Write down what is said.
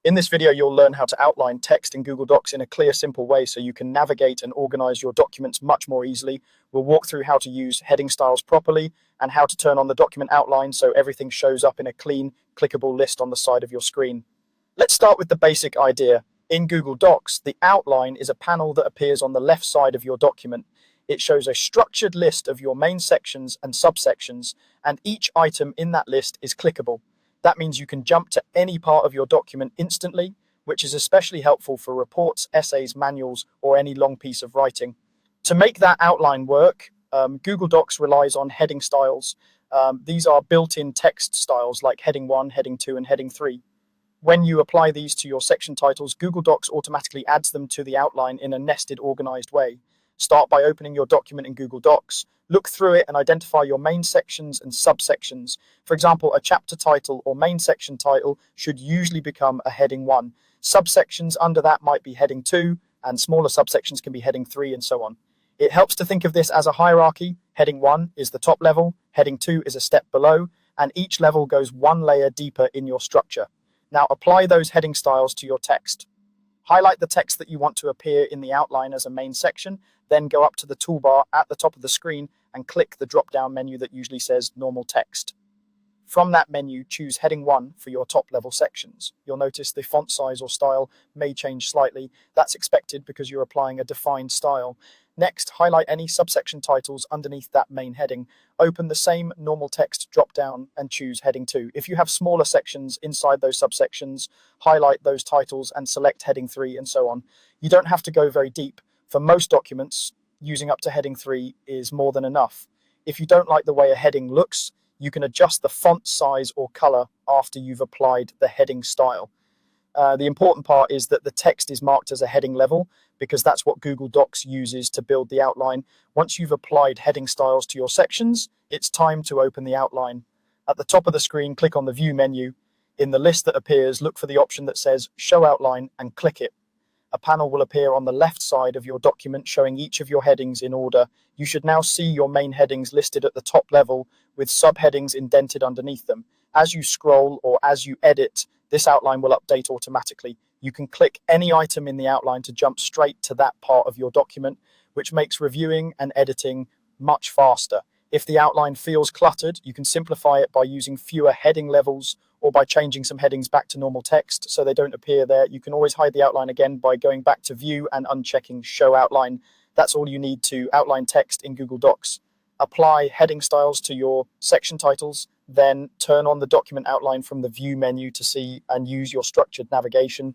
In this video, you'll learn how to outline text in Google Docs in a clear, simple way so you can navigate and organize your documents much more easily. We'll walk through how to use heading styles properly and how to turn on the document outline so everything shows up in a clean, clickable list on the side of your screen. Let's start with the basic idea. In Google Docs, the outline is a panel that appears on the left side of your document. It shows a structured list of your main sections and subsections, and each item in that list is clickable. That means you can jump to any part of your document instantly, which is especially helpful for reports, essays, manuals, or any long piece of writing. To make that outline work, Google Docs relies on heading styles. These are built-in text styles like heading 1, heading 2, and heading 3. When you apply these to your section titles, Google Docs automatically adds them to the outline in a nested, organized way. Start by opening your document in Google Docs. Look through it and identify your main sections and subsections. For example, a chapter title or main section title should usually become a heading 1. Subsections under that might be heading 2, and smaller subsections can be heading 3, and so on. It helps to think of this as a hierarchy. Heading 1 is the top level, heading 2 is a step below, and each level goes one layer deeper in your structure. Now apply those heading styles to your text. Highlight the text that you want to appear in the outline as a main section, then go up to the toolbar at the top of the screen and click the drop-down menu that usually says Normal Text. From that menu, choose Heading 1 for your top-level sections. You'll notice the font size or style may change slightly. That's expected because you're applying a defined style. Next, highlight any subsection titles underneath that main heading. Open the same Normal Text drop-down and choose Heading 2. If you have smaller sections inside those subsections, highlight those titles and select Heading 3 and so on. You don't have to go very deep. For most documents, using up to Heading 3 is more than enough. If you don't like the way a heading looks, you can adjust the font size or color after you've applied the heading style. The important part is that the text is marked as a heading level because that's what Google Docs uses to build the outline. Once you've applied heading styles to your sections, it's time to open the outline. At the top of the screen, click on the View menu. In the list that appears, look for the option that says Show Outline and click it. A panel will appear on the left side of your document showing each of your headings in order. You should now see your main headings listed at the top level with subheadings indented underneath them. As you scroll or as you edit, this outline will update automatically. You can click any item in the outline to jump straight to that part of your document, which makes reviewing and editing much faster. If the outline feels cluttered, you can simplify it by using fewer heading levels or by changing some headings back to normal text so they don't appear there. You can always hide the outline again by going back to View and unchecking Show Outline. That's all you need to outline text in Google Docs. Apply heading styles to your section titles, then turn on the document outline from the View menu to see and use your structured navigation.